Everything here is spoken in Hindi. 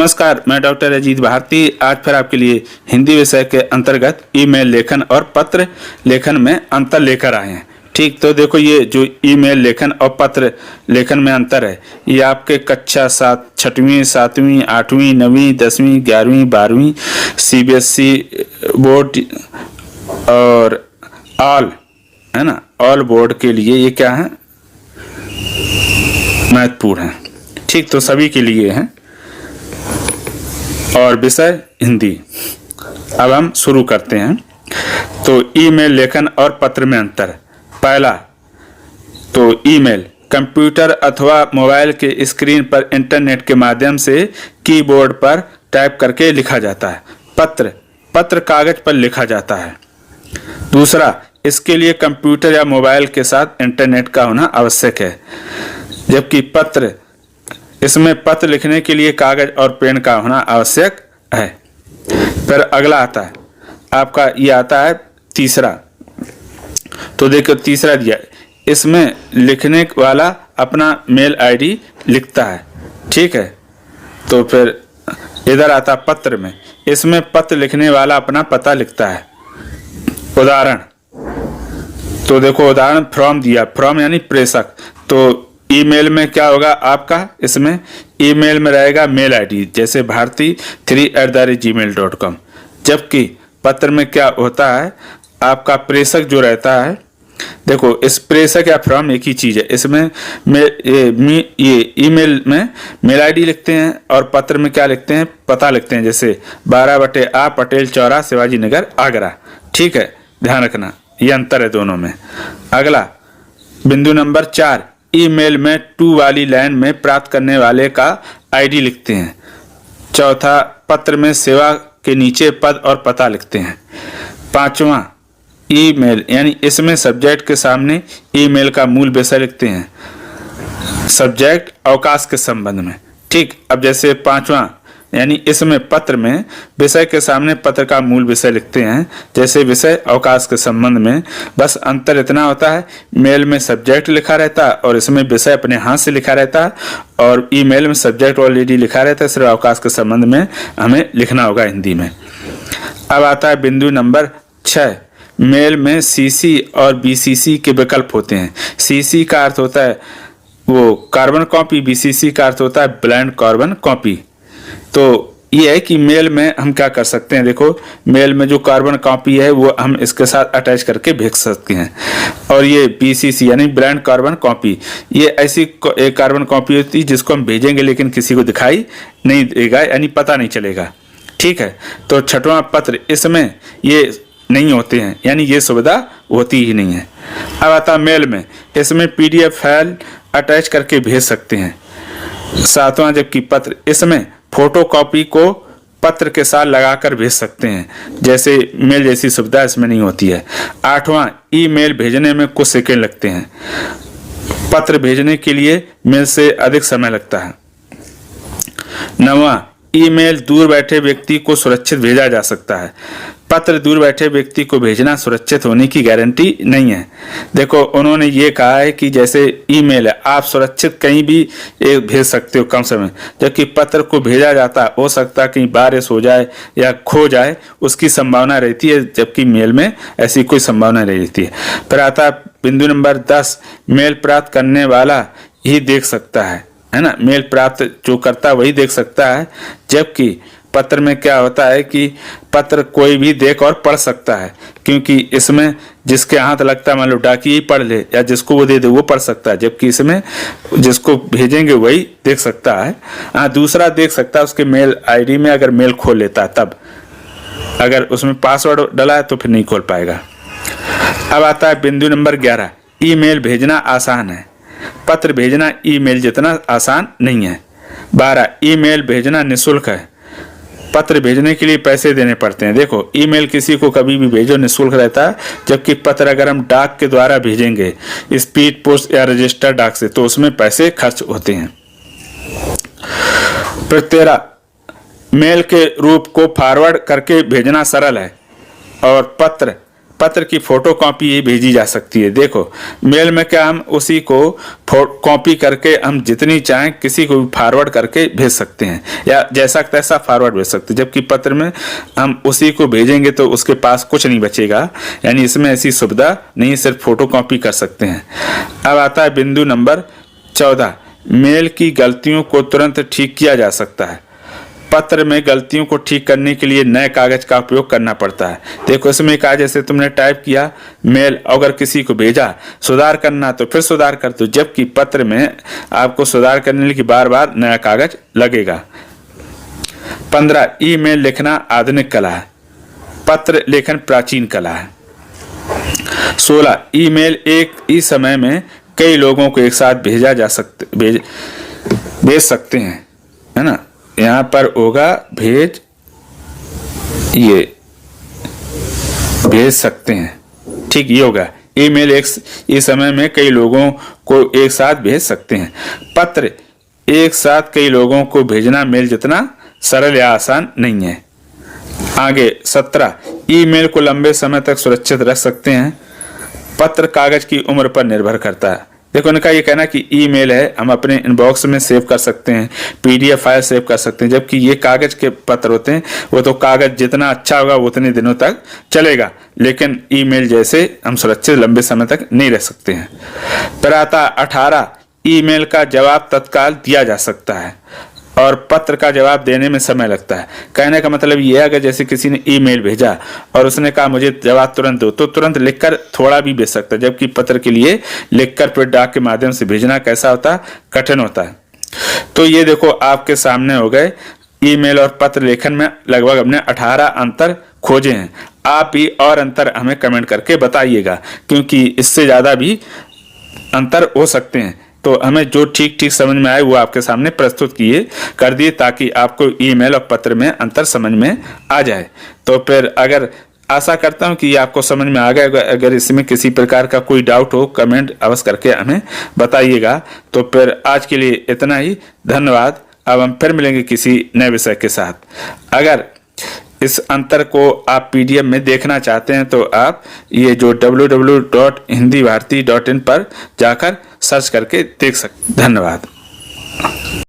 नमस्कार, मैं डॉक्टर अजीत भारती आज फिर आपके लिए हिंदी विषय के अंतर्गत ईमेल लेखन और पत्र लेखन में अंतर लेकर आए हैं। ठीक, तो देखो ये जो ईमेल लेखन और पत्र लेखन में अंतर है, ये आपके कक्षा 7, 6वीं, 7वीं, 8वीं, 9वीं, 10वीं, 11वीं, 12वीं सीबीएसई बोर्ड और ऑल है ना, ऑल बोर्ड के लिए ये क्या है, महत्वपूर्ण है। ठीक, तो सभी के लिए है और विषय हिंदी। अब हम शुरू करते हैं। तो ईमेल लेखन और पत्र में अंतर। पहला, तो ईमेल कंप्यूटर अथवा मोबाइल के स्क्रीन पर इंटरनेट के माध्यम से कीबोर्ड पर टाइप करके लिखा जाता है। पत्र कागज पर लिखा जाता है। दूसरा, इसके लिए कंप्यूटर या मोबाइल के साथ इंटरनेट का होना आवश्यक है, जबकि इसमें पत्र लिखने के लिए कागज और पेन का होना आवश्यक है। फिर अगला आता है आपका, ये आता है तीसरा। तो देखो तीसरा दिया, इसमें लिखने वाला अपना मेल आईडी लिखता है। ठीक है, तो फिर इधर आता पत्र में, इसमें पत्र लिखने वाला अपना पता लिखता है। उदाहरण, तो देखो उदाहरण फ्रॉम दिया, फ्रॉम यानी प्रेषक। तो ईमेल में क्या होगा आपका, इसमें ईमेल में रहेगा मेल आईडी, जैसे bharti3@gmail.com। जबकि पत्र में क्या होता है, आपका प्रेषक जो रहता है, देखो इस प्रेषक या फ्रॉम एक ही चीज है। इसमें ये ईमेल में मेल आईडी लिखते हैं और पत्र में क्या लिखते हैं, पता लिखते हैं, जैसे 12/A पटेल चौरा शिवाजी नगर आगरा। ठीक है, ध्यान रखना, ये अंतर है दोनों में। अगला बिंदु नंबर 4, ईमेल में टू वाली लाइन में प्राप्त करने वाले का आईडी लिखते हैं। चौथा, पत्र में सेवा के नीचे पद और पता लिखते हैं। पांचवा, ईमेल यानी इसमें सब्जेक्ट के सामने ईमेल का मूल विषय लिखते हैं, सब्जेक्ट अवकाश के संबंध में। ठीक, अब जैसे पांचवा यानी इसमें पत्र में विषय के सामने पत्र का मूल विषय लिखते हैं, जैसे विषय अवकाश के संबंध में। बस अंतर इतना होता है, मेल में सब्जेक्ट लिखा रहता है और इसमें विषय अपने हाथ से लिखा रहता है, और ईमेल में सब्जेक्ट ऑलरेडी लिखा रहता है, सिर्फ अवकाश के संबंध में हमें लिखना होगा हिंदी में। अब आता है बिंदु नंबर 6, मेल में सीसी और बीसीसी के विकल्प होते हैं। सीसी का अर्थ होता है वो कार्बन कॉपी, बीसीसी का अर्थ होता है ब्लाइंड कार्बन कॉपी। तो ये है कि मेल में हम क्या कर सकते हैं, देखो मेल में जो कार्बन कॉपी है वो हम इसके साथ अटैच करके भेज सकते हैं। और ये बीसीसी यानी ब्लाइंड कार्बन कॉपी, ये ऐसी एक कार्बन कॉपी होती है जिसको हम भेजेंगे लेकिन किसी को दिखाई नहीं देगा, यानी पता नहीं चलेगा। ठीक है, तो छठवां पत्र, इसमें ये नहीं होते हैं, यानी ये सुविधा होती ही नहीं है। अब आता मेल में, इसमें पीडीएफ फाइल अटैच करके भेज सकते हैं। सातवां, जबकि पत्र, इसमें फोटो कॉपी को पत्र के साथ लगाकर भेज सकते हैं, जैसे मेल जैसी सुविधा इसमें नहीं होती है। आठवां, ईमेल भेजने में कुछ सेकंड लगते हैं, पत्र भेजने के लिए मेल से अधिक समय लगता है। नौवां, ईमेल दूर बैठे व्यक्ति को सुरक्षित भेजा जा सकता है, पत्र दूर बैठे व्यक्ति को भेजना सुरक्षित होने की गारंटी नहीं है। देखो उन्होंने ये कहा है कि जैसे ईमेल है, आप सुरक्षित कहीं भी भेज सकते हो कम समय, जबकि पत्र को भेजा जाता है, हो सकता है कहीं बारिश हो जाए या खो जाए, उसकी संभावना रहती है, जबकि मेल में ऐसी कोई संभावना नहीं रहती है। फिर आता है बिंदु नंबर 10, मेल प्राप्त करने वाला ही देख सकता है ना, मेल प्राप्त जो करता है वही देख सकता है, जबकि पत्र में क्या होता है कि पत्र कोई भी देख और पढ़ सकता है, क्योंकि इसमें जिसके हाथ लगता है, मान लो डाकिया ही पढ़ ले या जिसको वो दे दे वो पढ़ सकता है, जबकि इसमें जिसको भेजेंगे वही देख सकता है। हाँ, दूसरा देख सकता है उसके मेल आईडी में, अगर मेल खोल लेता है तब, अगर उसमें पासवर्ड डला है तो फिर नहीं खोल पाएगा। अब आता है बिंदु नंबर 11, ईमेल भेजना आसान है, पत्र भेजना ईमेल जितना आसान नहीं है। 12, ईमेल भेजना निःशुल्क है, पत्र भेजने के लिए पैसे देने पड़ते हैं। देखो ईमेल किसी को कभी भी भेजो निःशुल्क रहता है, जबकि पत्र अगर हम डाक के द्वारा भेजेंगे, स्पीड पोस्ट या रजिस्टर डाक से, तो उसमें पैसे खर्च होते हैं। फिर 13, मेल के रूप को फॉरवर्ड करके भेजना सरल है, और पत्र की फोटो कॉपी भेजी जा सकती है। देखो मेल में क्या हम उसी को कॉपी करके हम जितनी चाहें किसी को भी फॉरवर्ड करके भेज सकते हैं या जैसा तैसा फॉरवर्ड भेज सकते हैं, जबकि पत्र में हम उसी को भेजेंगे तो उसके पास कुछ नहीं बचेगा, यानी इसमें ऐसी सुविधा नहीं, सिर्फ फोटो कॉपी कर सकते हैं। अब आता है बिंदु नंबर 14, मेल की गलतियों को तुरंत ठीक किया जा सकता है। पत्र में गलतियों को ठीक करने के लिए नए कागज का उपयोग करना पड़ता है। देखो इसमें कहा जैसे तुमने टाइप किया मेल, अगर किसी को भेजा, सुधार करना तो फिर सुधार कर दो, जबकि पत्र में आपको सुधार करने के बार बार नया कागज लगेगा। 15, ईमेल लिखना आधुनिक कला है, पत्र लेखन प्राचीन कला है। 16, ईमेल एक ही समय में कई लोगों को एक साथ भेज सकते हैं, है ना। यहाँ पर होगा भेज सकते हैं, ठीक, ये होगा ईमेल एक इस समय में कई लोगों को एक साथ भेज सकते हैं। पत्र एक साथ कई लोगों को भेजना मेल जितना सरल या आसान नहीं है। आगे 17, ईमेल को लंबे समय तक सुरक्षित रख सकते हैं, पत्र कागज की उम्र पर निर्भर करता है। देखो उनका ये कहना कि ईमेल है हम अपने इनबॉक्स में सेव कर सकते हैं, पीडीएफ फाइल सेव कर सकते हैं, जबकि ये कागज के पत्र होते हैं वो तो कागज जितना अच्छा होगा उतने दिनों तक चलेगा, लेकिन ईमेल जैसे हम सुरक्षित लंबे समय तक नहीं रह सकते हैं। फिर आता 18, ईमेल का जवाब तत्काल दिया जा सकता है और पत्र का जवाब देने में समय लगता है। कहने का मतलब ये है अगर जैसे किसी ने ईमेल भेजा और उसने कहा मुझे जवाब तुरंत दो, तो तुरंत लिखकर थोड़ा भी भेज सकता है, जबकि पत्र के लिए लिखकर फिर डाक के माध्यम से भेजना कैसा होता है, कठिन होता है। तो ये देखो आपके सामने हो गए ईमेल और पत्र लेखन में लगभग हमने 18 अंतर खोजे हैं। आप भी और अंतर हमें कमेंट करके बताइएगा, क्योंकि इससे ज्यादा भी अंतर हो सकते हैं। तो हमें जो ठीक ठीक समझ में आए वो आपके सामने प्रस्तुत कर दिए ताकि आपको ईमेल और पत्र में अंतर समझ में आ जाए। तो फिर अगर आशा करता हूं कि ये आपको समझ में आ गया, अगर इसमें किसी प्रकार का कोई डाउट हो कमेंट अवश्य करके हमें बताइएगा। तो फिर आज के लिए इतना ही, धन्यवाद। अब हम फिर मिलेंगे किसी नए विषय के साथ। अगर इस अंतर को आप पीडीएफ में देखना चाहते हैं तो आप ये जो www.hindibharati.in पर जाकर सर्च करके देख सकते हैं। धन्यवाद।